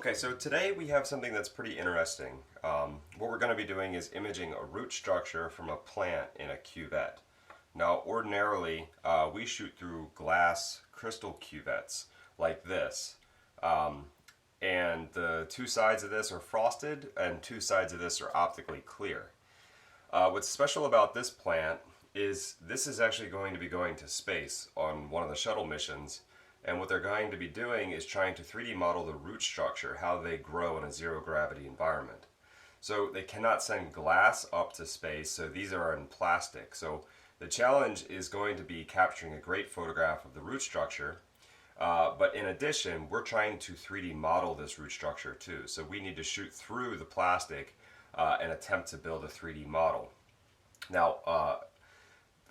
Okay, so today we have something that's pretty interesting. What we're going to be doing is imaging a root structure from a plant in a cuvette. Now, ordinarily, we shoot through glass crystal cuvettes like this. And the two sides of this are frosted and two sides of this are optically clear. What's special about this plant is this is actually going to be going to space on one of the shuttle missions. And what they're going to be doing is trying to 3D model the root structure, how they grow in a zero gravity environment. So they cannot send glass up to space, so these are in plastic. So the challenge is going to be capturing a great photograph of the root structure. But in addition, we're trying to 3D model this root structure too. So we need to shoot through the plastic and attempt to build a 3D model. Now,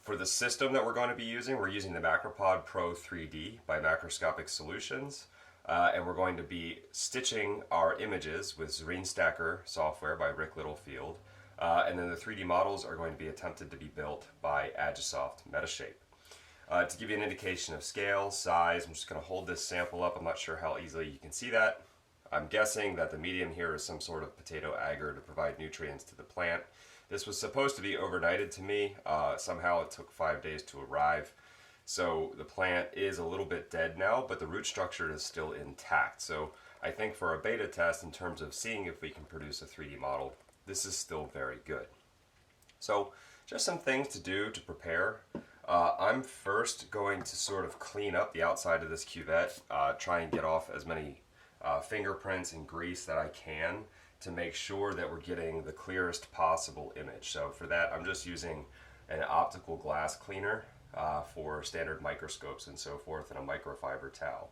for the system that we're going to be using, we're using the Macropod PRO 3D by Macroscopic Solutions. And we're going to be stitching our images with Zerine Stacker software by Rick Littlefield. And then the 3D models are going to be attempted to be built by Agisoft Metashape. To give you an indication of scale, size, I'm just going to hold this sample up. I'm not sure how easily you can see that. I'm guessing that the medium here is some sort of potato agar to provide nutrients to the plant. This was supposed to be overnighted to me. Somehow it took 5 days to arrive. So the plant is a little bit dead now, but the root structure is still intact. So I think for a beta test in terms of seeing if we can produce a 3D model, this is still very good. So just some things to do to prepare. I'm first going to sort of clean up the outside of this cuvette, try and get off as many fingerprints and grease that I can to make sure that we're getting the clearest possible image. So for that, I'm just using an optical glass cleaner for standard microscopes and so forth, and a microfiber towel.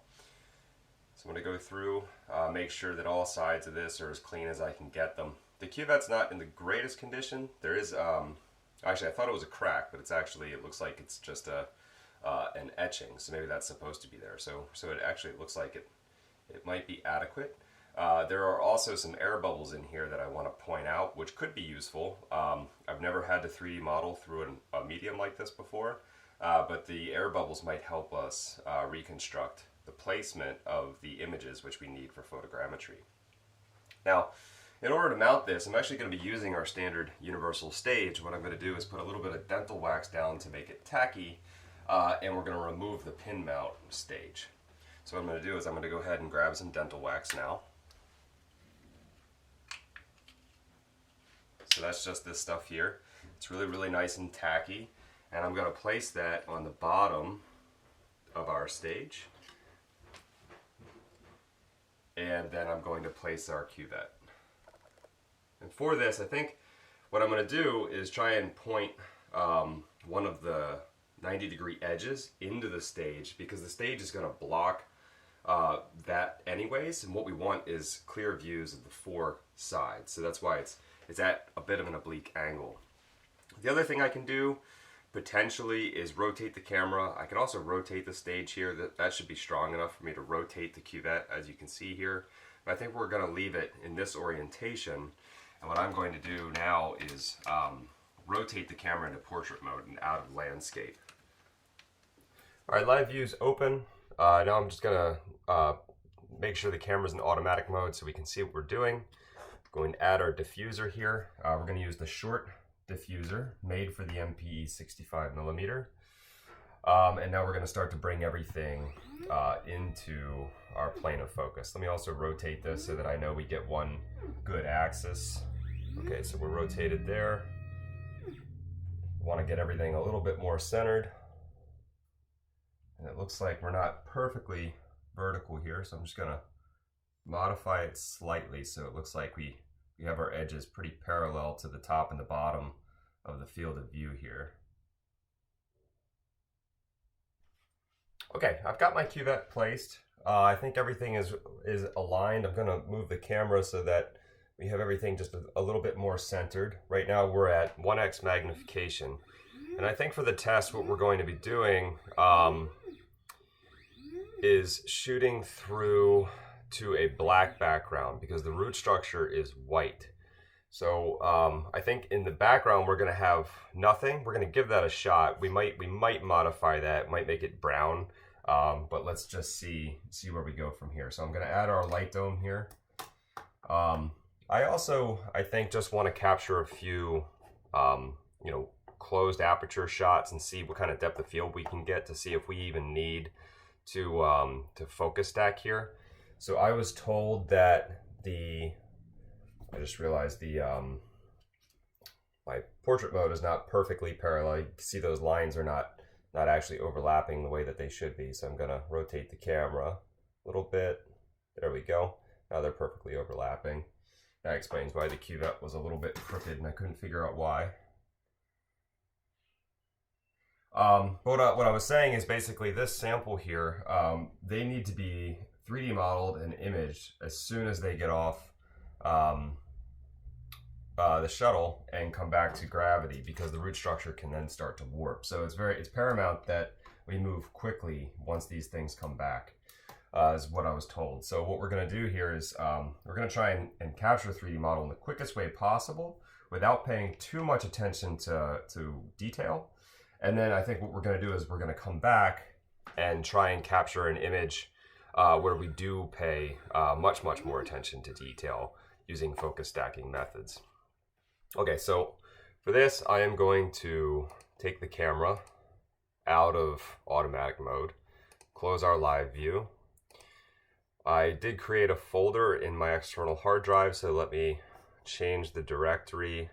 So I'm going to go through, make sure that all sides of this are as clean as I can get them. The cuvette's not in the greatest condition. There is, actually I thought it was a crack, but it looks like it's just an etching, so maybe that's supposed to be there. So it actually looks like it might be adequate. There are also some air bubbles in here that I want to point out, which could be useful. I've never had to 3D model through a medium like this before, but the air bubbles might help us reconstruct the placement of the images which we need for photogrammetry. Now, in order to mount this, I'm actually going to be using our standard universal stage. What I'm going to do is put a little bit of dental wax down to make it tacky, and we're going to remove the pin mount stage. So what I'm going to do is I'm going to go ahead and grab some dental wax now. So that's just this stuff here. It's really, really nice and tacky. And I'm going to place that on the bottom of our stage. And then I'm going to place our cuvette. And for this, I think what I'm going to do is try and point one of the 90-degree edges into the stage, because the stage is going to block that anyways, and what we want is clear views of the four sides. So that's why it's at a bit of an oblique angle. The other thing I can do potentially is rotate the camera. I can also rotate the stage here. That should be strong enough for me to rotate the cuvette, as you can see here. But I think we're going to leave it in this orientation. And what I'm going to do now is rotate the camera into portrait mode and out of landscape. All right, live view's open. Now I'm just going to make sure the camera's in automatic mode so we can see what we're doing. Going to add our diffuser here. We're going to use the short diffuser made for the MPE 65mm. And now we're going to start to bring everything into our plane of focus. Let me also rotate this so that I know we get one good axis. Okay, so we're rotated there. Want to get everything a little bit more centered. And it looks like we're not perfectly vertical here, so I'm just going to modify it slightly so it looks like we have our edges pretty parallel to the top and the bottom of the field of view here. Okay, I've got my cuvette placed. I think everything is aligned. I'm going to move the camera so that we have everything just a little bit more centered. Right now we're at 1x magnification. And I think for the test what we're going to be doing is shooting through to a black background because the root structure is white. So I think in the background we're going to have nothing. We're going to give that a shot. We might modify that, might make it brown, but let's just see where we go from here. So I'm going to add our light dome here. I also, I think, just want to capture a few, you know, closed aperture shots and see what kind of depth of field we can get to see if we even need to focus stack here. So I was told that I just realized my portrait mode is not perfectly parallel. You can see those lines are not actually overlapping the way that they should be. So I'm gonna rotate the camera a little bit. There we go. Now they're perfectly overlapping. That explains why the cuvette was a little bit crooked and I couldn't figure out why. What I was saying is basically this sample here, they need to be 3D modeled and imaged as soon as they get off the shuttle and come back to gravity, because the root structure can then start to warp. So it's paramount that we move quickly once these things come back, is what I was told. So what we're going to do here is we're going to try and capture a 3D model in the quickest way possible without paying too much attention to detail. And then I think what we're going to do is we're going to come back and try and capture an image where we do pay much more attention to detail using focus stacking methods. Okay, so for this I am going to take the camera out of automatic mode, close our live view. I did create a folder in my external hard drive, so let me change the directory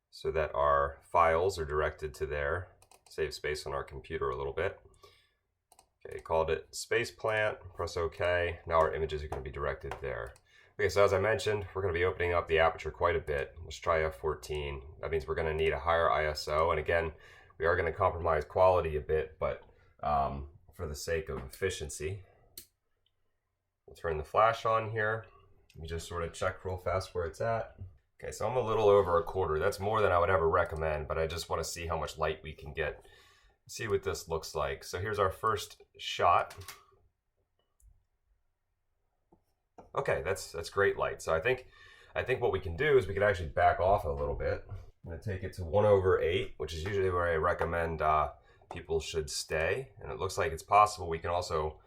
so that our files are directed to there. Save space on our computer a little bit. Okay, called it Space Plant, press OK. Now our images are going to be directed there. Okay, so as I mentioned, we're going to be opening up the aperture quite a bit. Let's try f14. That means we're going to need a higher ISO, and again, we are going to compromise quality a bit, but for the sake of efficiency, we'll turn the flash on here. Let me just sort of check real fast where it's at. Okay, so I'm a little over a quarter. That's more than I would ever recommend, but I just want to see how much light we can get. See what this looks like. So here's our first shot. Okay, that's great light. So I think what we can do is we can actually back off a little bit. I'm going to take it to 1/8, which is usually where I recommend people should stay. And it looks like it's possible we can also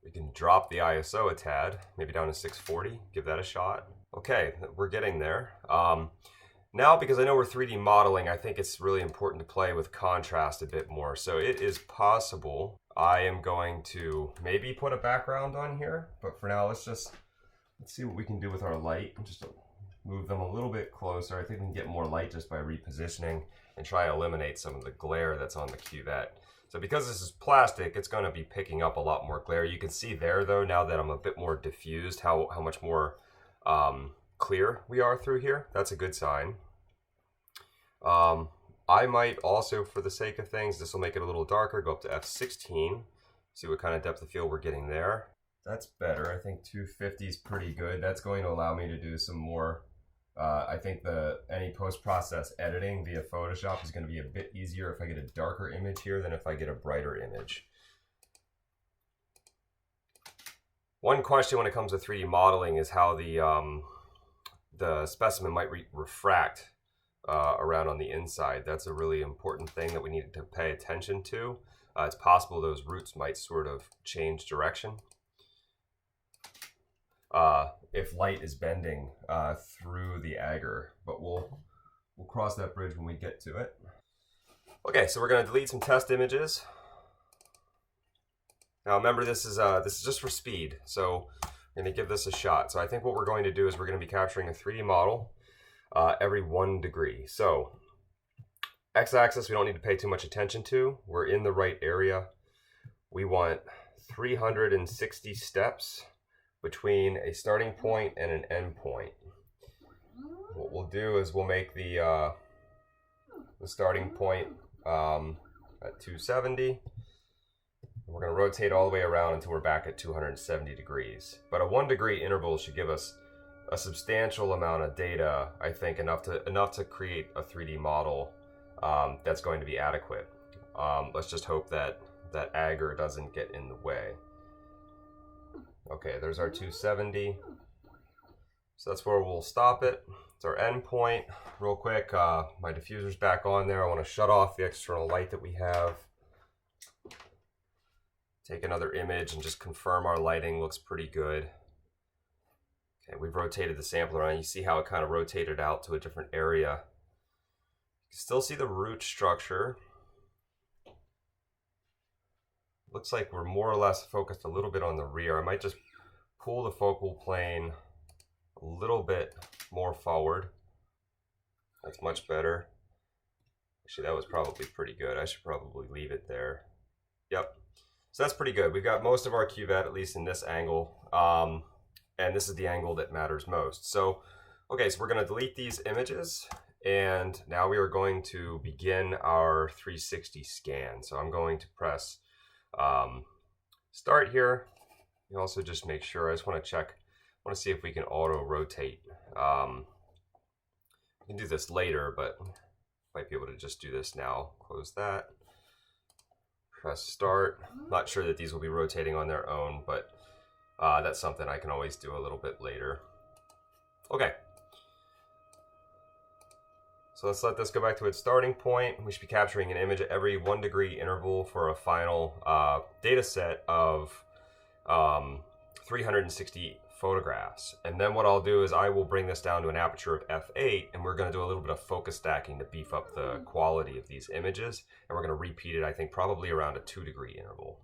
we can drop the ISO a tad, maybe down to 640. Give that a shot. Okay, we're getting there. Now, because I know we're 3D modeling, I think it's really important to play with contrast a bit more. So it is possible I am going to maybe put a background on here, but for now, let's see what we can do with our light. Just move them a little bit closer. I think we can get more light just by repositioning and try and eliminate some of the glare that's on the cuvette. So because this is plastic, it's going to be picking up a lot more glare. You can see there, though, now that I'm a bit more diffused, how much more clear we are through here. That's a good sign. I might also, for the sake of things, this will make it a little darker, go up to f16, see what kind of depth of field we're getting there. That's better. I think 250 is pretty good. That's going to allow me to do some more, I think any post-process editing via Photoshop is going to be a bit easier if I get a darker image here than if I get a brighter image. One question when it comes to 3D modeling is how the specimen might refract around on the inside. That's a really important thing that we need to pay attention to. It's possible those roots might sort of change direction if light is bending through the agar, but we'll cross that bridge when we get to it. Okay, so we're going to delete some test images. Now remember, this is just for speed, so I'm going to give this a shot. So I think what we're going to do is we're going to be capturing a 3D model every 1 degree. So x-axis we don't need to pay too much attention to. We're in the right area. We want 360 steps between a starting point and an end point. What we'll do is we'll make the starting point at 270. We're going to rotate all the way around until we're back at 270 degrees. But a 1 degree interval should give us a substantial amount of data, I think, enough to create a 3D model that's going to be adequate. Let's just hope that agar doesn't get in the way. Okay, there's our 270. So that's where we'll stop it. It's our end point. Real quick, my diffuser's back on there. I want to shut off the external light that we have. Take another image and just confirm our lighting looks pretty good. Okay, we've rotated the sample around. You see how it kind of rotated out to a different area. You can still see the root structure. Looks like we're more or less focused a little bit on the rear. I might just pull the focal plane a little bit more forward. That's much better. Actually, that was probably pretty good. I should probably leave it there. Yep. So that's pretty good. We've got most of our cuvette, at least in this angle. And this is the angle that matters most. So, okay, so we're going to delete these images. And now we are going to begin our 360 scan. So I'm going to press start here. You also just make sure, I just want to check, I want to see if we can auto rotate. We can do this later, but might be able to just do this now. Close that. Press start. Not sure that these will be rotating on their own, but that's something I can always do a little bit later. Okay. So let's let this go back to its starting point. We should be capturing an image at every 1 degree interval for a final data set of 360 photographs. And then what I'll do is I will bring this down to an aperture of f8, and we're going to do a little bit of focus stacking to beef up the quality of these images. And we're going to repeat it, I think, probably around a 2 degree interval.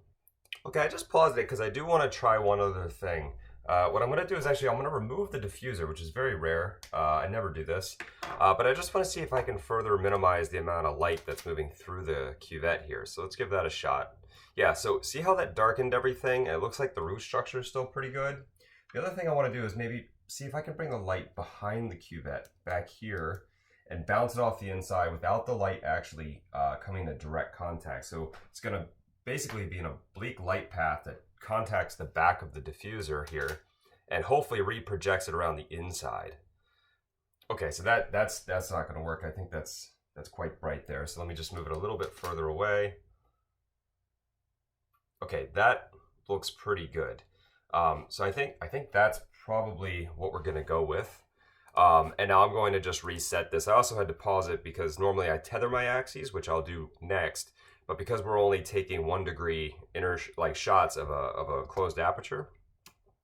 Okay, I just paused it because I do want to try one other thing. What I'm going to do is actually I'm going to remove the diffuser, which is very rare. I never do this. But I just want to see if I can further minimize the amount of light that's moving through the cuvette here. So let's give that a shot. Yeah, so see how that darkened everything? It looks like the root structure is still pretty good. The other thing I want to do is maybe see if I can bring the light behind the cuvette back here and bounce it off the inside without the light actually coming into direct contact. So it's going to basically be an oblique light path that contacts the back of the diffuser here and hopefully reprojects it around the inside. Okay, so that's not going to work. I think that's quite bright there. So let me just move it a little bit further away. Okay, that looks pretty good. So I think that's probably what we're going to go with. And now I'm going to just reset this. I also had to pause it because normally I tether my axes, which I'll do next. But because we're only taking 1 degree shots of a closed aperture,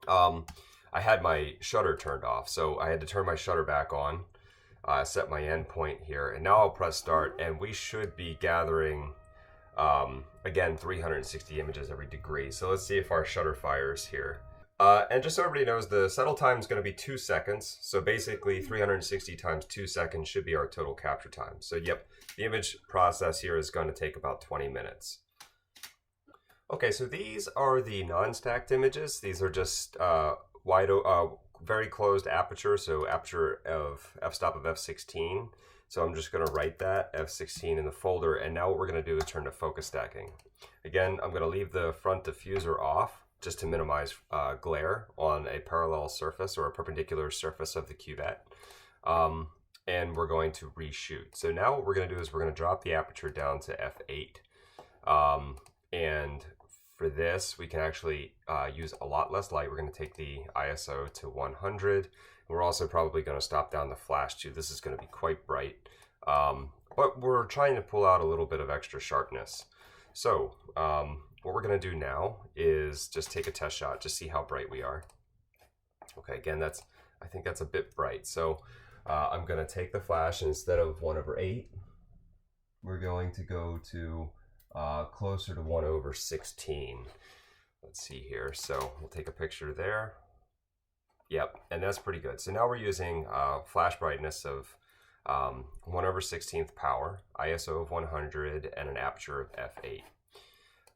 I had my shutter turned off. So I had to turn my shutter back on, set my end point here, and now I'll press start, and we should be gathering again 360 images every degree. So let's see if our shutter fires here. And just so everybody knows, the settle time is going to be 2 seconds. So basically 360 times 2 seconds should be our total capture time. So yep, the image process here is going to take about 20 minutes. Okay, so these are the non-stacked images. These are just very closed aperture, so aperture of f-stop of f16. So I'm just going to write that, f16 in the folder, and now what we're going to do is turn to focus stacking. Again, I'm going to leave the front diffuser off, just to minimize glare on a parallel surface or a perpendicular surface of the cuvette. And we're going to reshoot. So now what we're going to do is we're going to drop the aperture down to f8. And for this, we can actually use a lot less light. We're going to take the ISO to 100. We're also probably going to stop down the flash too. This is going to be quite bright. But we're trying to pull out a little bit of extra sharpness. So what we're going to do now is just take a test shot, just see how bright we are. Okay, again, I think that's a bit bright. So I'm going to take the flash, and instead of 1/8, we're going to go to closer to 1/16. Let's see here. So we'll take a picture there. Yep, and that's pretty good. So now we're using flash brightness of 1/16 power, ISO of 100, and an aperture of f8.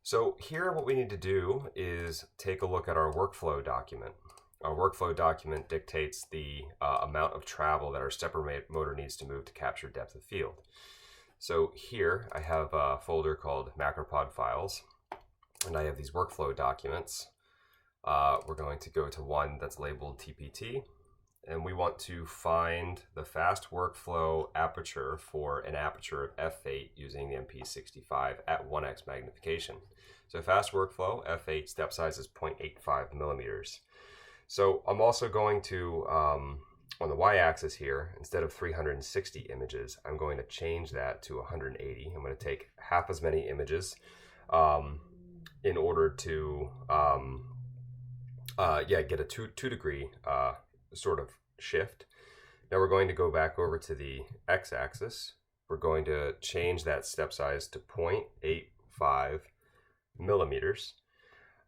So here what we need to do is take a look at our workflow document. Our workflow document dictates the amount of travel that our stepper motor needs to move to capture depth of field. So here I have a folder called Macropod files, and I have these workflow documents. We're going to go to one that's labeled TPT, and we want to find the fast workflow aperture for an aperture of f8 using the MP65 at 1x magnification. So fast workflow, f8, step size is 0.85 millimeters. So I'm also going to, on the y-axis here, instead of 360 images, I'm going to change that to 180. I'm going to take half as many images in order to get a two degree sort of shift. Now we're going to go back over to the x-axis. We're going to change that step size to 0.85 millimeters.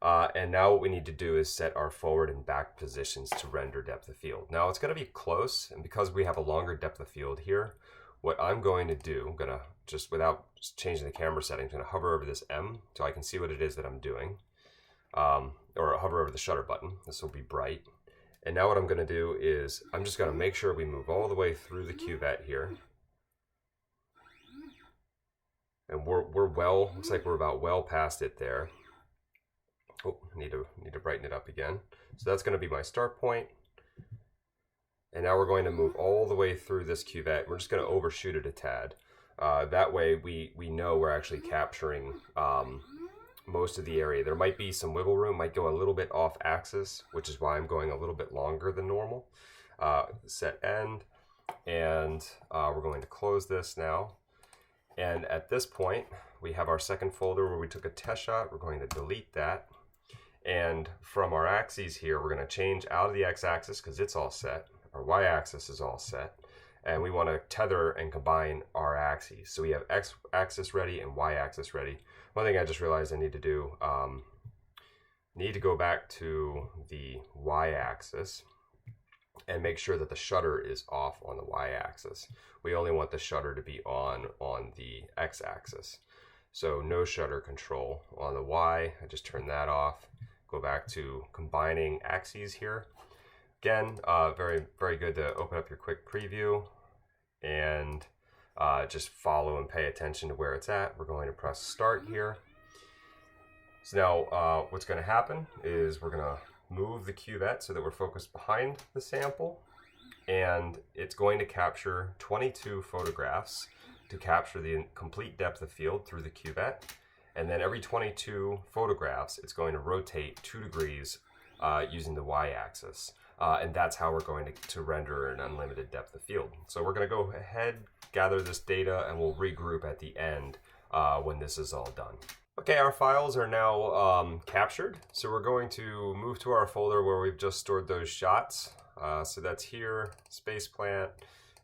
And now what we need to do is set our forward and back positions to render depth of field. Now it's going to be close, and because we have a longer depth of field here, what I'm going to do, I'm going to just, without changing the camera settings, I'm going to hover over this M so I can see what it is that I'm doing. Or hover over the shutter button. This will be bright. And now what I'm going to do is I'm just going to make sure we move all the way through the cuvette here. And we're well, looks like we're about well past it there. Oh, need to brighten it up again. So that's going to be my start point. And now we're going to move all the way through this cuvette. We're just going to overshoot it a tad. That way we know we're actually capturing most of the area. There might be some wiggle room, might go a little bit off axis, which is why I'm going a little bit longer than normal. Set end, and we're going to close this now. And at this point, we have our second folder where we took a test shot. We're going to delete that. And from our axes here, we're going to change out of the x-axis because it's all set. Our y-axis is all set. And we want to tether and combine our axes. So we have x-axis ready and y-axis ready. One thing I just realized I need to do, need to go back to the y-axis and make sure that the shutter is off on the y-axis. We only want the shutter to be on the x-axis. So no shutter control on the y. I just turn that off. Go back to combining axes here. Again, very, very good to open up your quick preview and just follow and pay attention to where it's at. We're going to press start here. So now what's going to happen is we're going to move the cuvette so that we're focused behind the sample, and it's going to capture 22 photographs to capture the complete depth of field through the cuvette. And then every 22 photographs, it's going to rotate 2 degrees using the y-axis. And that's how we're going to render an unlimited depth of field. So we're going to go ahead, gather this data, and we'll regroup at the end when this is all done. Okay, our files are now captured. So we're going to move to our folder where we've just stored those shots. So that's here, space plant,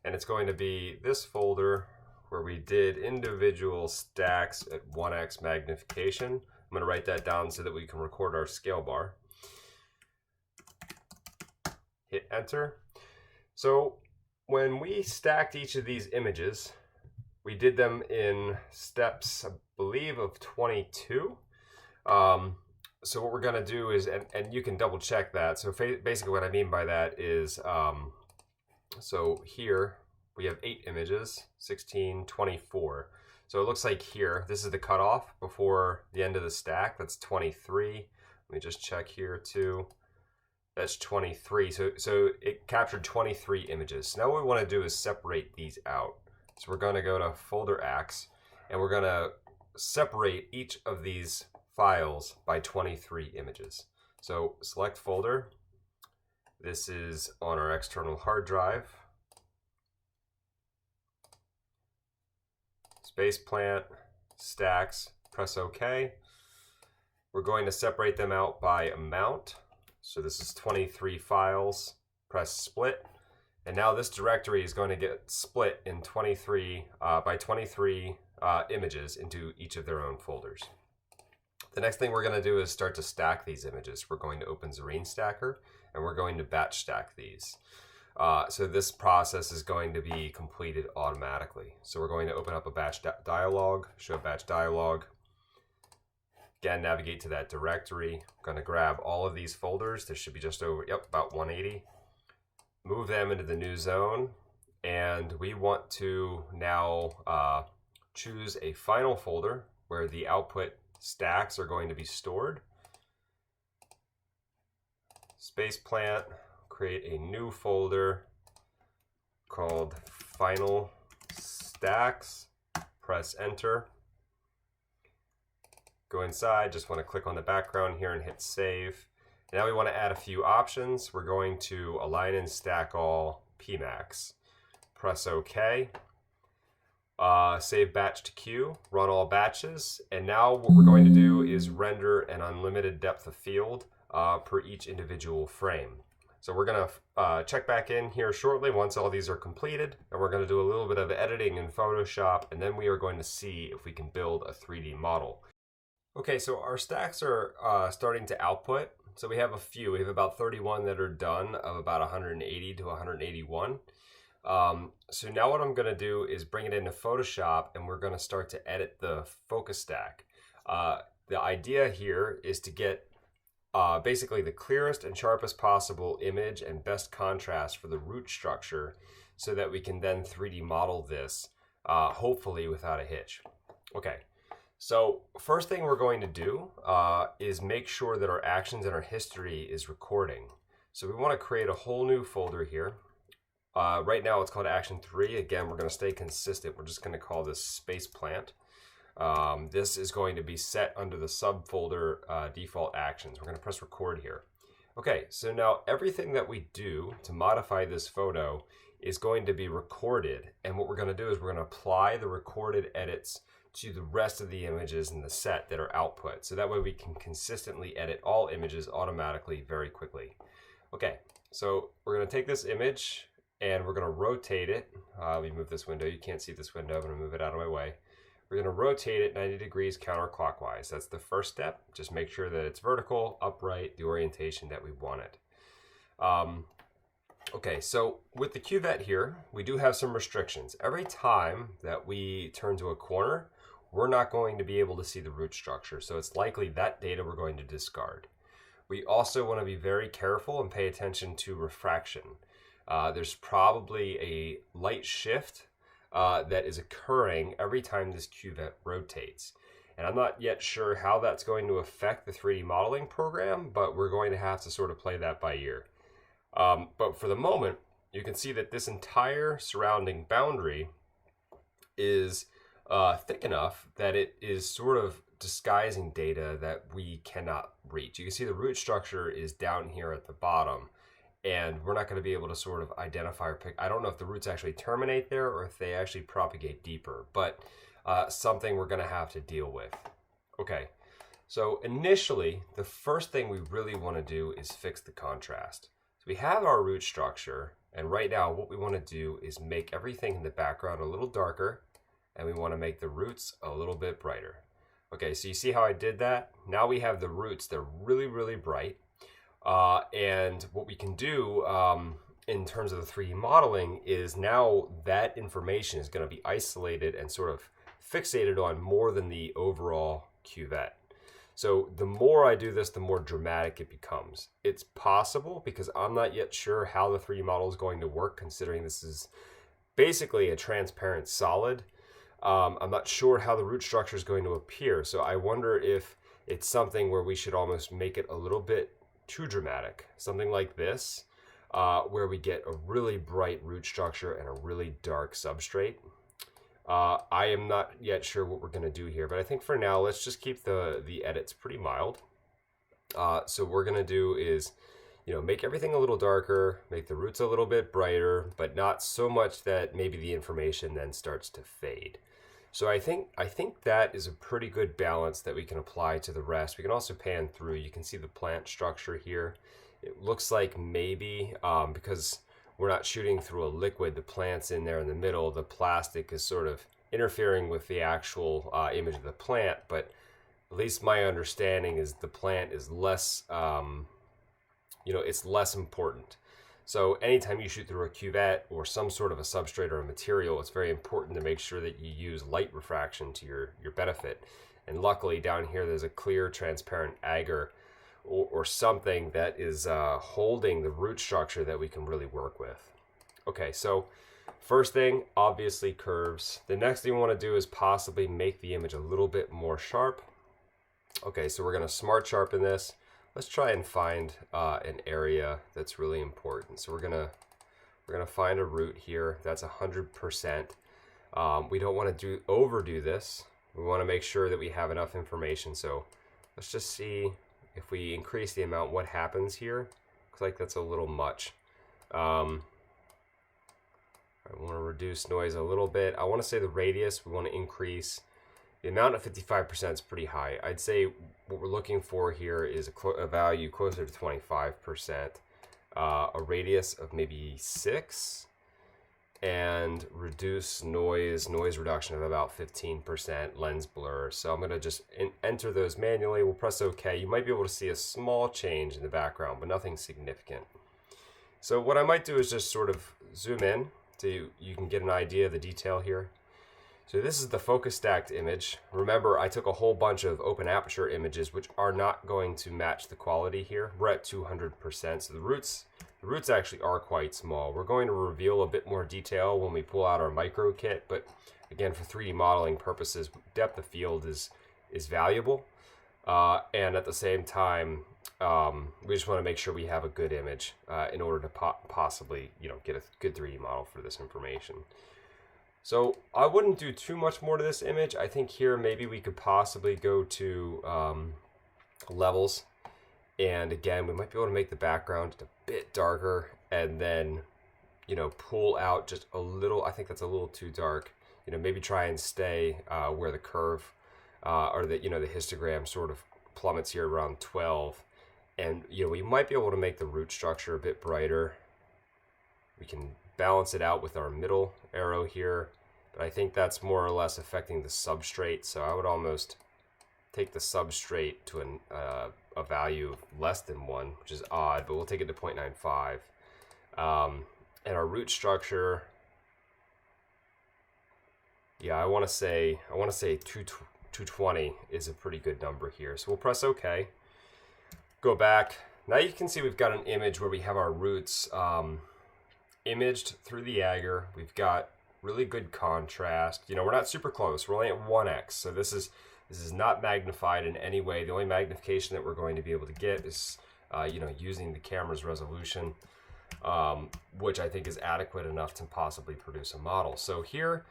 and it's going to be this folder where we did individual stacks at 1x magnification. I'm going to write that down so that we can record our scale bar. Hit enter. So when we stacked each of these images, we did them in steps, I believe, of 22. So what we're going to do is, and you can double check that. So basically what I mean by that is, so here we have 8 images, 16, 24. So it looks like here, this is the cutoff before the end of the stack. That's 23. Let me just check here too. That's 23. So it captured 23 images. So now what we want to do is separate these out. So we're going to go to folder X, and we're going to separate each of these files by 23 images. So select folder. This is on our external hard drive. Space plant, stacks, press OK. We're going to separate them out by amount. So this is 23 files, press split. And now this directory is going to get split in 23 by 23 images into each of their own folders. The next thing we're going to do is start to stack these images. We're going to open Zareen Stacker, and we're going to batch stack these. So this process is going to be completed automatically. So we're going to open up a batch dialog, show batch dialog. Again, navigate to that directory. I'm going to grab all of these folders. There should be just over, about 180. Move them into the new zone. And we want to now choose a final folder where the output stacks are going to be stored. Space plant, create a new folder called Final Stacks. Press enter. Go inside, just want to click on the background here and hit save. Now we want to add a few options. We're going to align and stack all PMax. Press OK. Save batch to queue, run all batches. And now what we're going to do is render an unlimited depth of field per each individual frame. So we're going to check back in here shortly once all these are completed, and we're going to do a little bit of editing in Photoshop, and then we are going to see if we can build a 3D model. Okay, so our stacks are starting to output. So we have a few. We have about 31 that are done of about 180 to 181. So now what I'm going to do is bring it into Photoshop, and we're going to start to edit the focus stack. The idea here is to get basically the clearest and sharpest possible image and best contrast for the root structure so that we can then 3D model this, hopefully without a hitch. Okay, so first thing we're going to do is make sure that our actions and our history is recording. So we want to create a whole new folder here. Right now it's called Action 3. Again, we're going to stay consistent. We're just going to call this Space Plant. This is going to be set under the subfolder default actions. We're going to press record here. Okay, so now everything that we do to modify this photo is going to be recorded, and what we're going to do is we're going to apply the recorded edits to the rest of the images in the set that are output, so that way we can consistently edit all images automatically very quickly. Okay, so we're going to take this image and we're going to rotate it. Let me move this window. You can't see this window. I'm going to move it out of my way. We're going to rotate it 90 degrees counterclockwise. That's the first step. Just make sure that it's vertical, upright, the orientation that we want it. Okay, so with the cuvette here, we do have some restrictions. Every time that we turn to a corner, we're not going to be able to see the root structure. So it's likely that data we're going to discard. We also want to be very careful and pay attention to refraction. There's probably a light shift that is occurring every time this cuvette rotates. And I'm not yet sure how that's going to affect the 3D modeling program, but we're going to have to sort of play that by ear. But for the moment, you can see that this entire surrounding boundary is thick enough that it is sort of disguising data that we cannot reach. You can see the root structure is down here at the bottom, and we're not going to be able to sort of identify or pick. I don't know if the roots actually terminate there or if they actually propagate deeper, but something we're going to have to deal with. Okay, so initially, the first thing we really want to do is fix the contrast. So we have our root structure, and right now what we want to do is make everything in the background a little darker, and we want to make the roots a little bit brighter. Okay, so you see how I did that? Now we have the roots, they're really, really bright. And what we can do in terms of the 3D modeling is now that information is going to be isolated and sort of fixated on more than the overall cuvette. So the more I do this, the more dramatic it becomes. It's possible, because I'm not yet sure how the 3D model is going to work, considering this is basically a transparent solid. I'm not sure how the root structure is going to appear. So I wonder if it's something where we should almost make it a little bit too dramatic. Something like this, where we get a really bright root structure and a really dark substrate. I am not yet sure what we're going to do here, but I think for now, let's just keep the edits pretty mild. So what we're going to do is, make everything a little darker, make the roots a little bit brighter, but not so much that maybe the information then starts to fade. So I think that is a pretty good balance that we can apply to the rest. We can also pan through. You can see the plant structure here. It looks like maybe because we're not shooting through a liquid, the plant's in there in the middle, the plastic is sort of interfering with the actual image of the plant, but at least my understanding is the plant is less, it's less important. So anytime you shoot through a cuvette or some sort of a substrate or a material, it's very important to make sure that you use light refraction to your benefit. And luckily down here there's a clear transparent agar or something that is holding the root structure that we can really work with. Okay, so first thing, obviously curves. The next thing we want to do is possibly make the image a little bit more sharp. Okay, so we're going to smart sharpen this. Let's try and find an area that's really important. So we're gonna find a root here that's 100%. We don't want to overdo this. We want to make sure that we have enough information. So let's just see if we increase the amount, what happens here. Looks like that's a little much. I want to reduce noise a little bit. I want to say the radius we want to increase. The amount of 55% is pretty high. I'd say what we're looking for here is a value closer to 25%. a radius of maybe 6, and reduce noise reduction of about 15%, lens blur. So I'm going to just enter those manually. We'll press OK. You might be able to see a small change in the background, but nothing significant. So what I might do is just sort of zoom in so you can get an idea of the detail here. So this is the focus stacked image. Remember, I took a whole bunch of open aperture images which are not going to match the quality here. We're at 200%, so the roots actually are quite small. We're going to reveal a bit more detail when we pull out our micro kit, but again, for 3D modeling purposes, depth of field is valuable. And at the same time, we just want to make sure we have a good image in order to possibly, get a good 3D model for this information. So I wouldn't do too much more to this image. I think here maybe we could possibly go to levels. And again, we might be able to make the background just a bit darker and then, pull out just a little. I think that's a little too dark. Maybe try and stay where the curve or the histogram sort of plummets here around 12. And, we might be able to make the root structure a bit brighter. We can balance it out with our middle arrow here, but I think that's more or less affecting the substrate. So I would almost take the substrate to a value of less than 1, which is odd, but we'll take it to 0.95. And our root structure, yeah, I want to say 220 is a pretty good number here. So we'll press OK. Go back. Now you can see we've got an image where we have our roots imaged through the agar. We've got really good contrast. We're not super close. We're only at 1x. So this is not magnified in any way. The only magnification that we're going to be able to get is, using the camera's resolution, which I think is adequate enough to possibly produce a model. So here,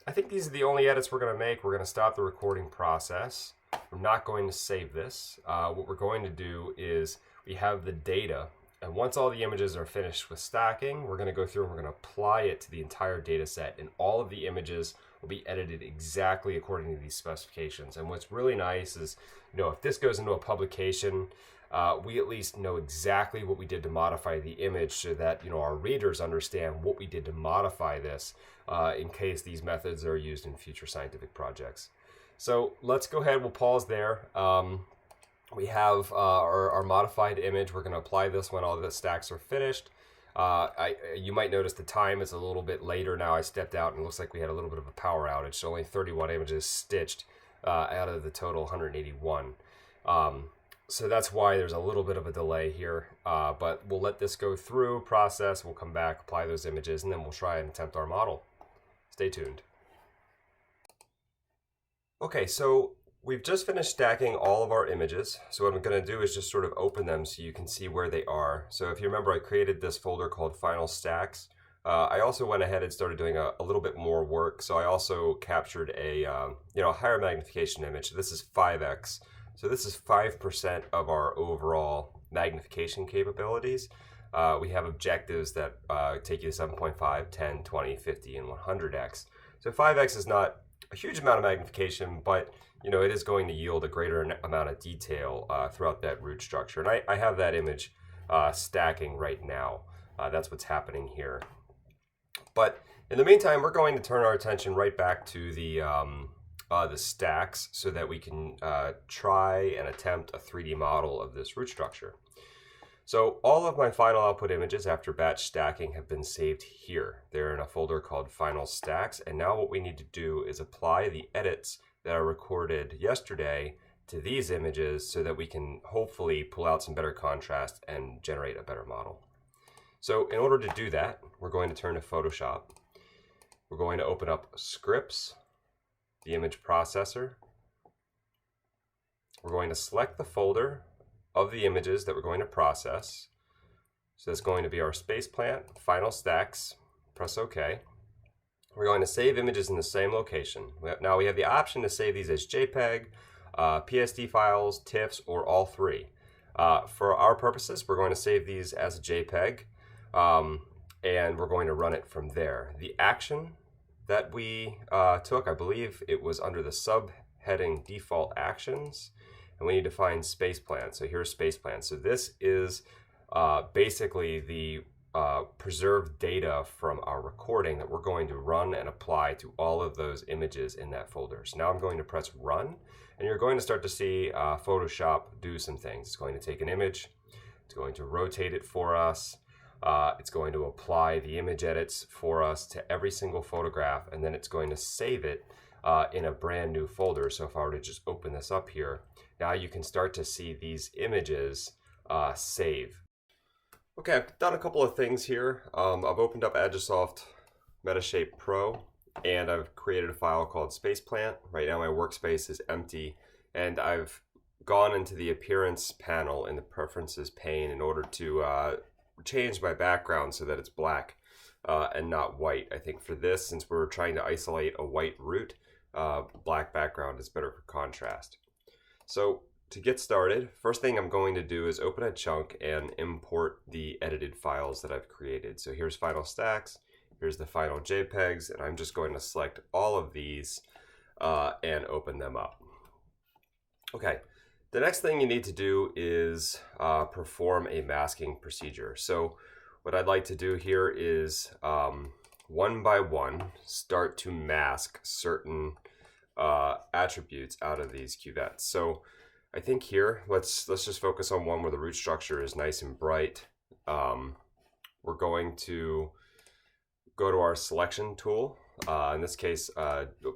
I think these are the only edits we're going to make. We're going to stop the recording process. We're not going to save this. What we're going to do is we have the data, and once all the images are finished with stacking, we're going to go through and we're going to apply it to the entire data set, and all of the images will be edited exactly according to these specifications. And what's really nice is, if this goes into a publication, we at least know exactly what we did to modify the image so that, our readers understand what we did to modify this in case these methods are used in future scientific projects. So let's go ahead, we'll pause there. We have our modified image. We're going to apply this when all the stacks are finished. You might notice the time is a little bit later now. I stepped out and it looks like we had a little bit of a power outage. So only 31 images stitched out of the total 181. So that's why there's a little bit of a delay here. But we'll let this go through, process, we'll come back, apply those images, and then we'll try and attempt our model. Stay tuned. Okay, so we've just finished stacking all of our images. So what I'm going to do is just sort of open them so you can see where they are. So if you remember, I created this folder called Final Stacks. I also went ahead and started doing a little bit more work. So I also captured a higher magnification image. So this is 5x. So this is 5% of our overall magnification capabilities. We have objectives that take you to 7.5, 10, 20, 50, and 100x. So 5x is not a huge amount of magnification, but it is going to yield a greater amount of detail throughout that root structure. And I have that image stacking right now. That's what's happening here. But in the meantime, we're going to turn our attention right back to the stacks so that we can try and attempt a 3D model of this root structure. So all of my final output images after batch stacking have been saved here. They're in a folder called Final Stacks, and now what we need to do is apply the edits that are recorded yesterday to these images so that we can hopefully pull out some better contrast and generate a better model. So in order to do that, we're going to turn to Photoshop. We're going to open up Scripts, the image processor. We're going to select the folder of the images that we're going to process. So that's going to be our space plant, Final Stacks. Press OK. We're going to save images in the same location. Now we have the option to save these as JPEG, PSD files, TIFFs, or all three. For our purposes, we're going to save these as a JPEG, and we're going to run it from there. The action that we took, I believe it was under the subheading Default Actions, and we need to find Space Plan. So here's Space Plan. So this is basically the preserved data from our recording that we're going to run and apply to all of those images in that folder. So now I'm going to press run, and you're going to start to see Photoshop do some things. It's going to take an image, it's going to rotate it for us, it's going to apply the image edits for us to every single photograph, and then it's going to save it in a brand new folder. So if I were to just open this up here, now you can start to see these images save. Okay, I've done a couple of things here. I've opened up Agisoft Metashape Pro, and I've created a file called Space Plant. Right now my workspace is empty, and I've gone into the appearance panel in the preferences pane in order to change my background so that it's black and not white. I think for this, since we're trying to isolate a white root, black background is better for contrast. So to get started, first thing I'm going to do is open a chunk and import the edited files that I've created. So here's final stacks, here's the final JPEGs, and I'm just going to select all of these and open them up. Okay, the next thing you need to do is perform a masking procedure. So what I'd like to do here is one by one start to mask certain attributes out of these cuvettes. So I think here, let's just focus on one where the root structure is nice and bright. We're going to go to our selection tool. In this case,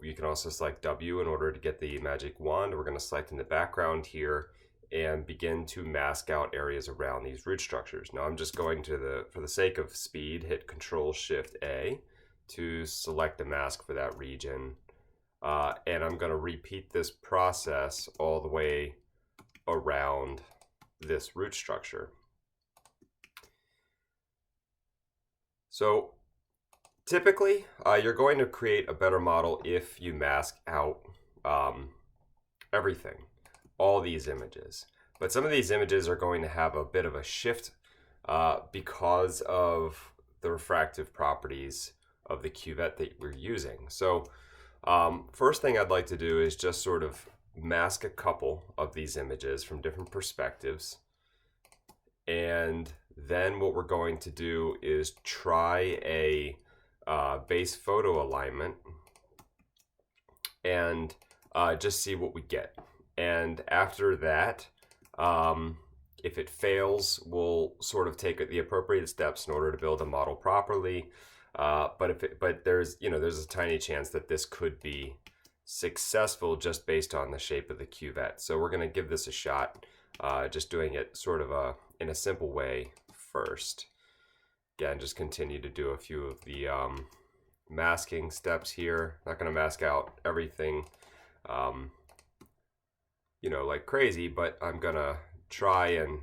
you can also select W in order to get the magic wand. We're going to select in the background here and begin to mask out areas around these root structures. Now I'm just going to, for the sake of speed, hit Control-Shift-A to select a mask for that region. And I'm going to repeat this process all the way around this root structure. So typically, you're going to create a better model if you mask out everything, all these images. But some of these images are going to have a bit of a shift because of the refractive properties of the cuvette that we're using. So first thing I'd like to do is just sort of mask a couple of these images from different perspectives, and then what we're going to do is try a base photo alignment and just see what we get. And after that, if it fails, we'll sort of take the appropriate steps in order to build a model properly. But there's a tiny chance that this could be successful just based on the shape of the cuvette. So we're going to give this a shot, just doing it sort of in a simple way first. Again, just continue to do a few of the masking steps here. Not going to mask out everything, like crazy, but I'm going to try and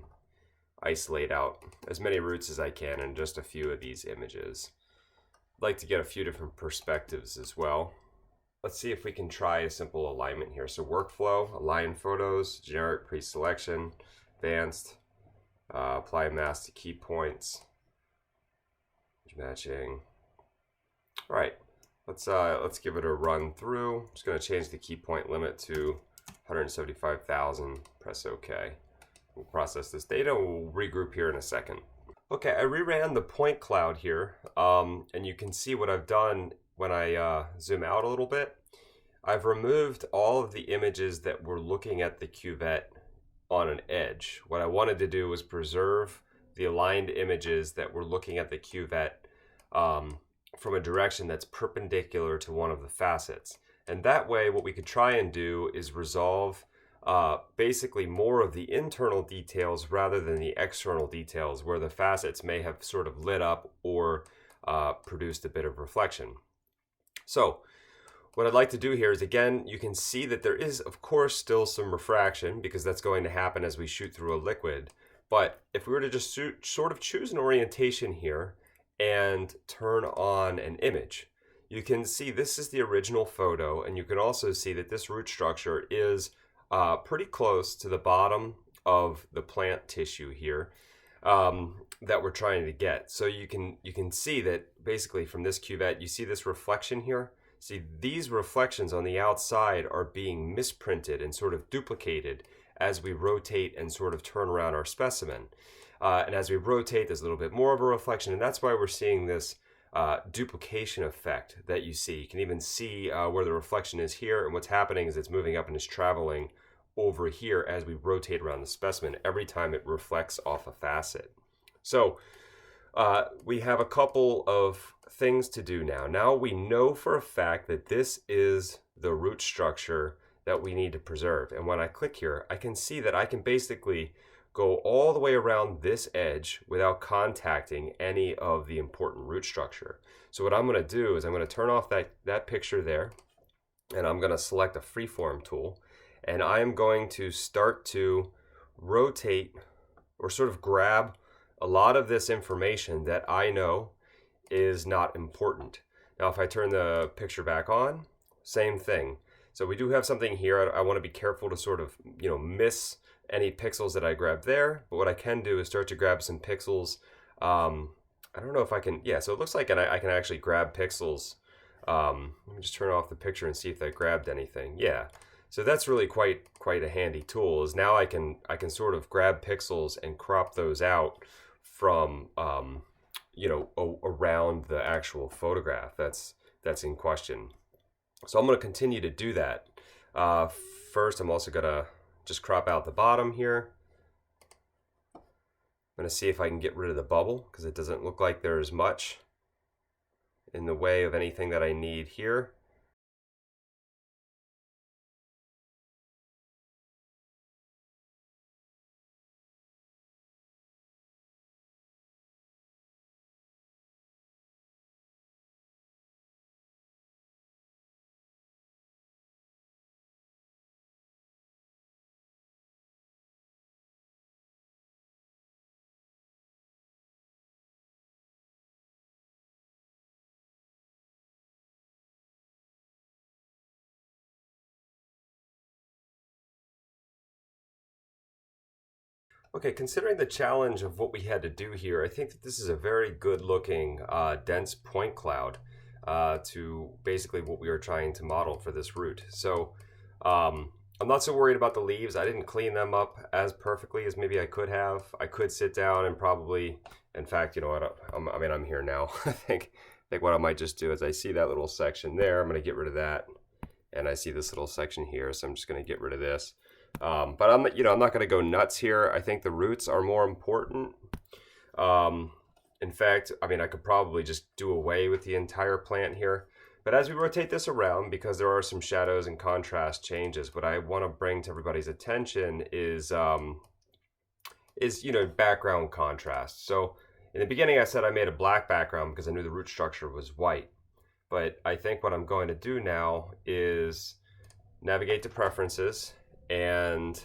isolate out as many roots as I can in just a few of these images. I'd like to get a few different perspectives as well. Let's see if we can try a simple alignment here. So workflow, align photos, generic pre-selection, advanced, apply mask to key points, matching. All right, let's give it a run through. I'm just going to change the key point limit to 175,000. Press OK. We'll process this data. We'll regroup here in a second. Okay, I reran the point cloud here, and you can see what I've done when I zoom out a little bit. I've removed all of the images that were looking at the cuvette on an edge. What I wanted to do was preserve the aligned images that were looking at the cuvette from a direction that's perpendicular to one of the facets. And that way, what we could try and do is resolve basically more of the internal details rather than the external details, where the facets may have sort of lit up or produced a bit of reflection. So what I'd like to do here is, again, you can see that there is, of course, still some refraction because that's going to happen as we shoot through a liquid. But if we were to just sort of choose an orientation here and turn on an image, you can see this is the original photo, and you can also see that this root structure is pretty close to the bottom of the plant tissue here that we're trying to get. So you can see that basically from this cuvette, you see this reflection here. See, these reflections on the outside are being misprinted and sort of duplicated as we rotate and sort of turn around our specimen. And as we rotate, there's a little bit more of a reflection, and that's why we're seeing this duplication effect that you see. You can even see where the reflection is here, and what's happening is it's moving up and it's traveling over here as we rotate around the specimen every time it reflects off a facet. So we have a couple of things to do now. Now we know for a fact that this is the root structure that we need to preserve. And when I click here, I can see that I can basically go all the way around this edge without contacting any of the important root structure. So what I'm going to do is I'm going to turn off that picture there, and I'm going to select a freeform tool, and I'm going to start to rotate or sort of grab a lot of this information that I know is not important. Now if I turn the picture back on, same thing. So we do have something here. I want to be careful to sort of, miss any pixels that I grab there, but what I can do is start to grab some pixels. I don't know if I can, so it looks like I can actually grab pixels. Let me just turn off the picture and see if that grabbed anything. Yeah, so that's really quite a handy tool, is now I can sort of grab pixels and crop those out from, around the actual photograph that's in question. So I'm going to continue to do that. First, I'm also going to just crop out the bottom here. I'm going to see if I can get rid of the bubble, because it doesn't look like there's much in the way of anything that I need here. Okay, considering the challenge of what we had to do here, I think that this is a very good looking dense point cloud to basically what we were trying to model for this root. So I'm not so worried about the leaves. I didn't clean them up as perfectly as maybe I could have. I could sit down and probably, in fact, you know what, I'm here now. I think what I might just do is I see that little section there, I'm going to get rid of that. And I see this little section here, so I'm just going to get rid of this. But I'm not going to go nuts here. I think the roots are more important. In fact, I could probably just do away with the entire plant here. But as we rotate this around, because there are some shadows and contrast changes, what I want to bring to everybody's attention is background contrast. So in the beginning, I said I made a black background because I knew the root structure was white. But I think what I'm going to do now is navigate to preferences and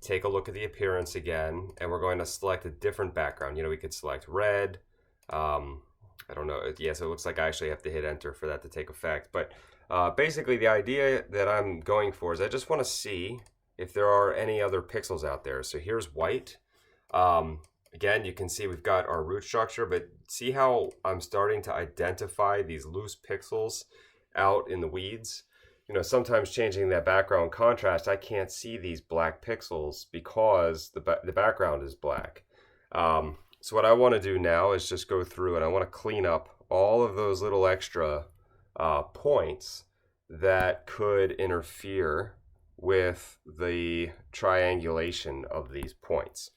take a look at the appearance again, and we're going to select a different background. We could select red. I don't know. Yeah, so it looks like I actually have to hit enter for that to take effect. But basically the idea that I'm going for is I just want to see if there are any other pixels out there. So here's white. Again, you can see we've got our root structure, but see how I'm starting to identify these loose pixels out in the weeds? Sometimes changing that background contrast, I can't see these black pixels because the background is black. So what I want to do now is just go through and I want to clean up all of those little extra points that could interfere with the triangulation of these points.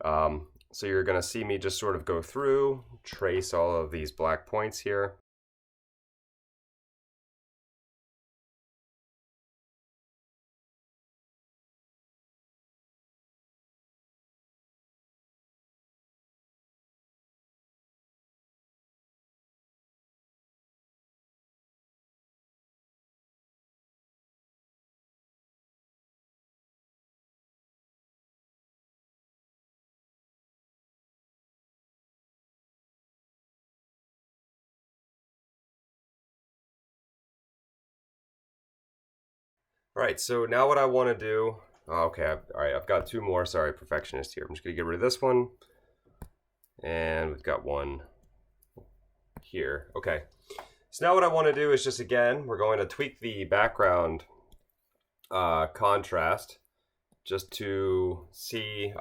So you're going to see me just sort of go through, trace all of these black points here. All right, so now what I want to do, okay, all right, I've got two more, sorry, perfectionist here. I'm just going to get rid of this one, and we've got one here. Okay, so now what I want to do is just, again, we're going to tweak the background contrast just to see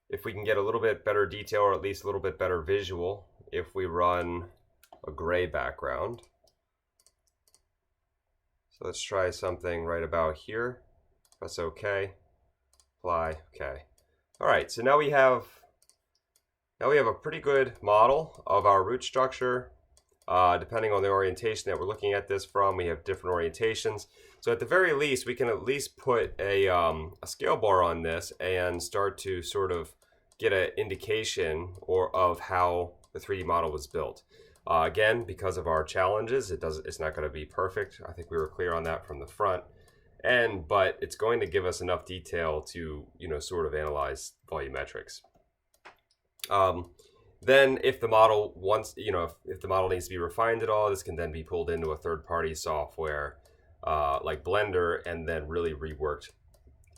if we can get a little bit better detail, or at least a little bit better visual, if we run a gray background. So let's try something right about here. Press OK. Apply. OK. All right. So now we have a pretty good model of our root structure. Depending on the orientation that we're looking at this from, we have different orientations. So at the very least, we can at least put a scale bar on this and start to sort of get an indication of how the 3D model was built. Again, because of our challenges, it's not going to be perfect. I think we were clear on that from the front. But it's going to give us enough detail to, sort of analyze volumetrics. Then if the model if the model needs to be refined at all, this can then be pulled into a third-party software like Blender and then really reworked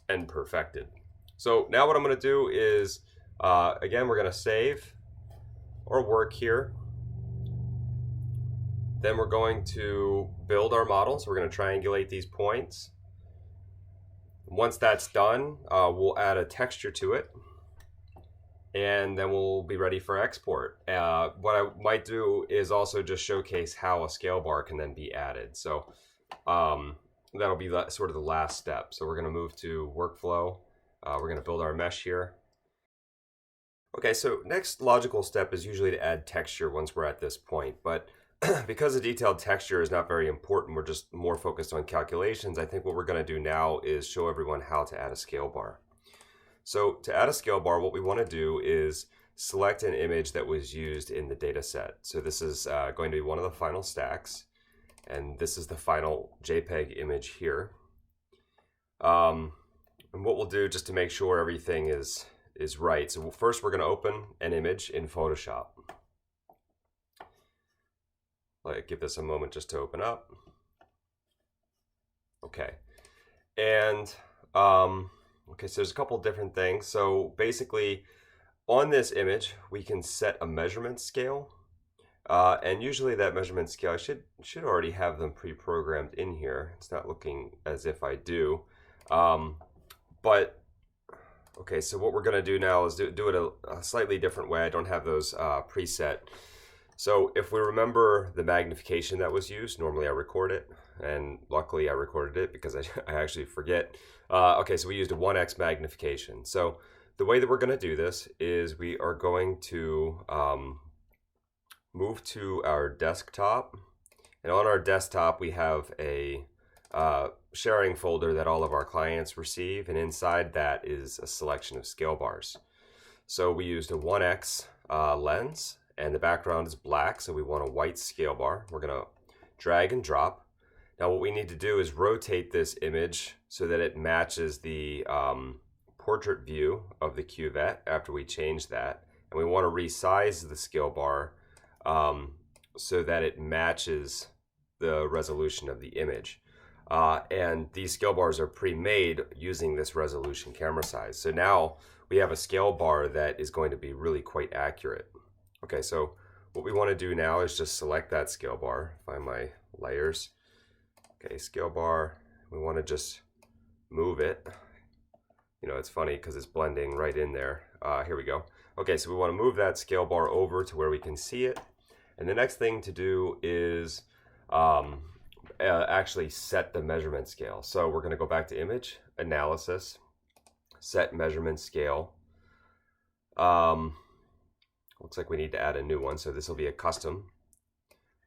and perfected. So now what I'm going to do is, again, we're going to save our work here. Then we're going to build our model. So we're going to triangulate these points. Once that's done, we'll add a texture to it. And then we'll be ready for export. What I might do is also just showcase how a scale bar can then be added. So that'll be sort of the last step. So we're going to move to workflow. We're going to build our mesh here. Okay, so next logical step is usually to add texture once we're at this point. But because the detailed texture is not very important, we're just more focused on calculations. I think what we're going to do now is show everyone how to add a scale bar. So to add a scale bar, what we want to do is select an image that was used in the data set. So this is going to be one of the final stacks, and this is the final JPEG image here. And what we'll do just to make sure everything is right. So first we're going to open an image in Photoshop. Give this a moment just to open up. Okay. And okay, so there's a couple different things. So basically, on this image, we can set a measurement scale. And usually that measurement scale, I should already have them pre-programmed in here. It's not looking as if I do. But, okay, so what we're going to do now is do it a slightly different way. I don't have those preset. So if we remember the magnification that was used, normally I record it. And luckily I recorded it because I actually forget. Okay, so we used a 1x magnification. So the way that we're going to do this is we are going to move to our desktop. And on our desktop, we have a sharing folder that all of our clients receive. And inside that is a selection of scale bars. So we used a 1x lens, and the background is black. So we want a white scale bar. We're going to drag and drop. Now what we need to do is rotate this image so that it matches the portrait view of the cuvette after we change that. And we want to resize the scale bar so that it matches the resolution of the image. And these scale bars are pre-made using this resolution camera size. So now we have a scale bar that is going to be really quite accurate. Okay, so what we want to do now is just select that scale bar, find my layers. Okay, scale bar, we want to just move it. It's funny because it's blending right in there. Here we go. Okay, so we want to move that scale bar over to where we can see it. And the next thing to do is actually set the measurement scale. So we're going to go back to Image, Analysis, Set Measurement Scale. Looks like we need to add a new one, so this will be a custom.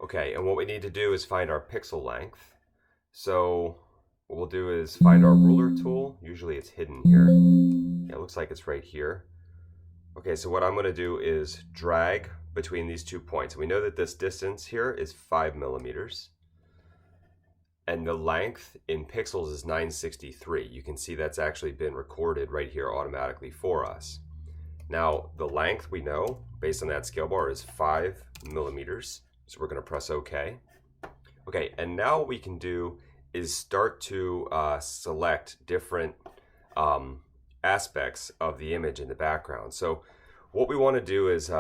Okay, and what we need to do is find our pixel length. So what we'll do is find our ruler tool. Usually it's hidden here. Yeah, it looks like it's right here. Okay, so what I'm going to do is drag between these 2 points. We know that this distance here is 5 millimeters. And the length in pixels is 963. You can see that's actually been recorded right here automatically for us. Now, the length we know, based on that scale bar, is 5 millimeters. So we're going to press OK. Okay, and now what we can do is start to select different aspects of the image in the background. So what we want to do is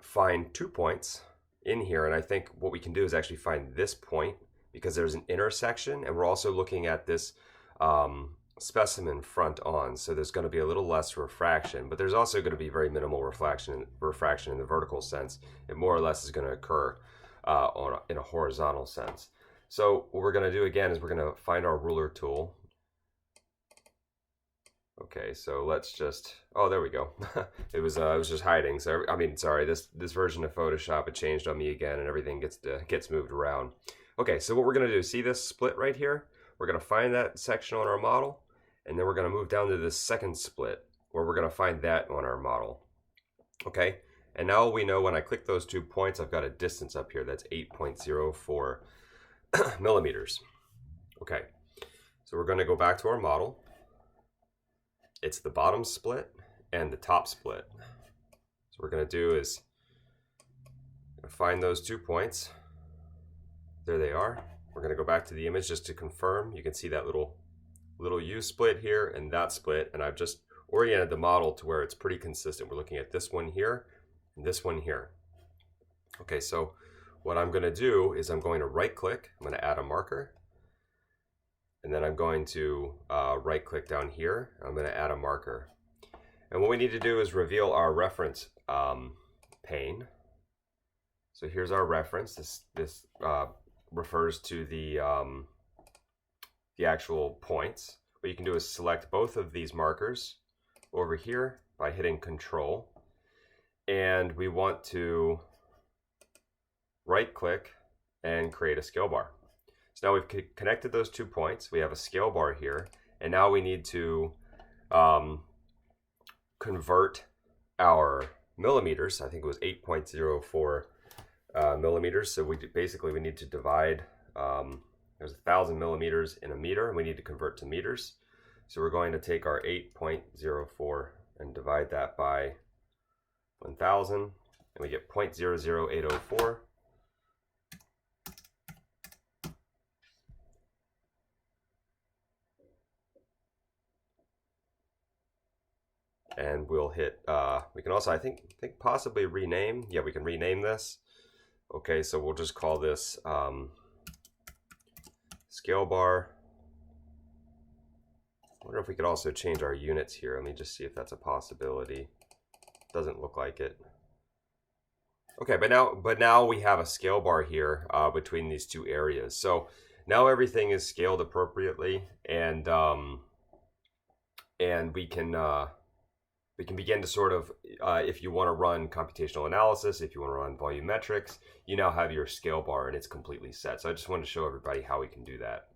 find 2 points in here. And I think what we can do is actually find this point because there's an intersection. And we're also looking at this specimen front on, so there's going to be a little less refraction, but there's also going to be very minimal refraction in the vertical sense. It more or less is going to occur in a horizontal sense. So what we're going to do again is we're going to find our ruler tool. Okay, so let's just, oh, there we go. It was just hiding. So I mean, sorry, this version of Photoshop, it changed on me again, and everything gets moved around. Okay, so what we're going to do, see this split right here? We're going to find that section on our model, and then we're going to move down to this second split where we're going to find that on our model. Okay, and now we know when I click those 2 points, I've got a distance up here that's 8.04 millimeters. Okay, so we're going to go back to our model. It's the bottom split and the top split. So what we're going to do is find those 2 points. There they are. We're going to go back to the image just to confirm. You can see that little U split here and that split, and I've just oriented the model to where it's pretty consistent. We're looking at this one here and this one here. Okay, so what I'm going to do is I'm going to right click, I'm going to add a marker, and then I'm going to right click down here, I'm going to add a marker. And what we need to do is reveal our reference pane. So here's our reference. This refers to the actual points. What you can do is select both of these markers over here by hitting Control, and we want to right click and create a scale bar. So now we've connected those 2 points. We have a scale bar here, and now we need to convert our millimeters. I think it was 8.04 millimeters. So we need to divide. There's 1,000 millimeters in a meter, and we need to convert to meters. So we're going to take our 8.04 and divide that by 1,000, and we get 0.00804. And we'll hit, we can also, I think possibly rename. Yeah, we can rename this. Okay, so we'll just call this scale bar. I wonder if we could also change our units here. Let me just see if that's a possibility. Doesn't look like it. Okay, but now we have a scale bar here between these 2 areas. So now everything is scaled appropriately, and we can begin to sort of, if you want to run computational analysis, if you want to run volumetrics, you now have your scale bar and it's completely set. So I just wanted to show everybody how we can do that.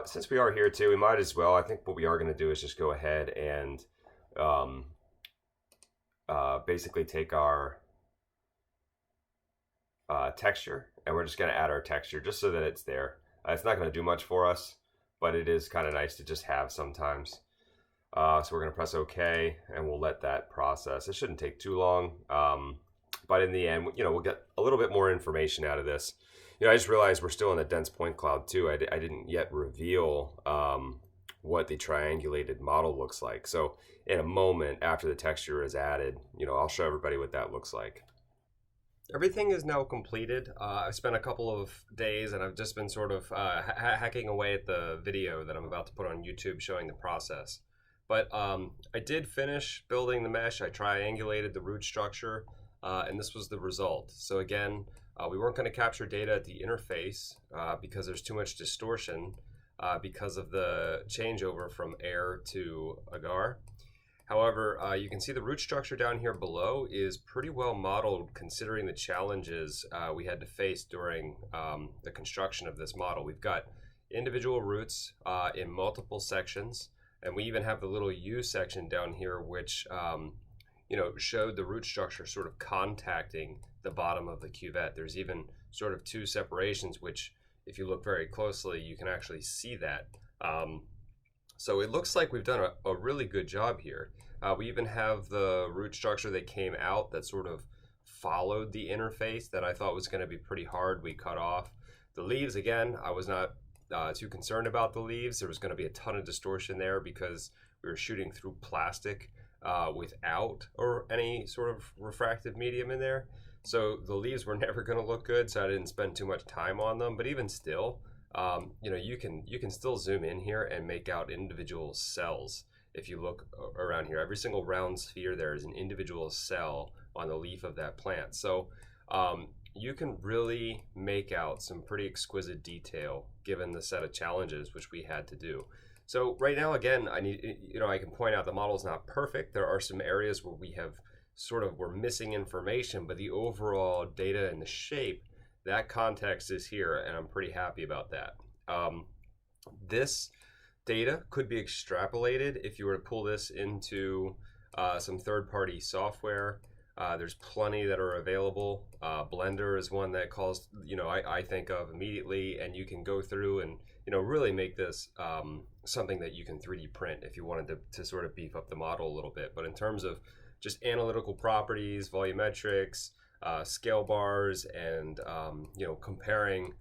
Since we are here too, we might as well, I think what we are going to do is just go ahead and basically take our texture, and we're just going to add our texture just so that it's there. It's not going to do much for us, but it is kind of nice to just have sometimes. So we're going to press OK, and we'll let that process. It shouldn't take too long, but in the end, we'll get a little bit more information out of this. I just realized we're still in a dense point cloud too. I didn't yet reveal what the triangulated model looks like. So in a moment after the texture is added, I'll show everybody what that looks like. Everything is now completed. I've spent a couple of days, and I've just been sort of hacking away at the video that I'm about to put on YouTube showing the process. But I did finish building the mesh. I triangulated the root structure, and this was the result. So again, we weren't going to capture data at the interface because there's too much distortion because of the changeover from air to agar. However, you can see the root structure down here below is pretty well modeled considering the challenges we had to face during the construction of this model. We've got individual roots in multiple sections, and we even have the little U section down here which showed the root structure sort of contacting the bottom of the cuvette. There's even sort of 2 separations which, if you look very closely, you can actually see that. So it looks like we've done a really good job here. We even have the root structure that came out that sort of followed the interface that I thought was going to be pretty hard. We cut off. The leaves, again, I was not too concerned about the leaves. There was going to be a ton of distortion there because we were shooting through plastic without or any sort of refractive medium in there. So the leaves were never going to look good, so I didn't spend too much time on them. But even still, you can still zoom in here and make out individual cells. If you look around here, every single round sphere there is an individual cell on the leaf of that plant. So you can really make out some pretty exquisite detail given the set of challenges which we had to do. So right now, again, I can point out the model is not perfect. There are some areas where we're missing information, but the overall data and the shape, that context is here, and I'm pretty happy about that. This data could be extrapolated if you were to pull this into some third-party software. There's plenty that are available. Blender is one that I think of immediately, and you can go through and really make this something that you can 3D print if you wanted to sort of beef up the model a little bit. But in terms of just analytical properties, volumetrics, scale bars, and comparing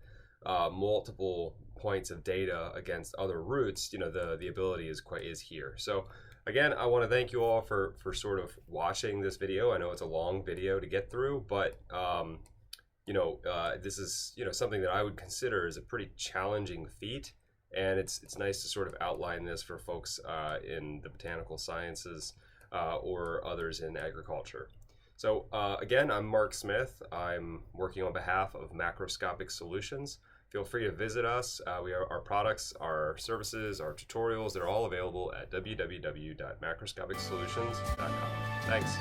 multiple points of data against other roots, the ability is here. So again, I want to thank you all for sort of watching this video. I know it's a long video to get through, but this is something that I would consider as a pretty challenging feat, and it's nice to sort of outline this for folks in the botanical sciences or others in agriculture. So again, I'm Mark Smith. I'm working on behalf of Macroscopic Solutions. Feel free to visit us. Our products, our services, our tutorials, they're all available at www.macroscopicsolutions.com. Thanks.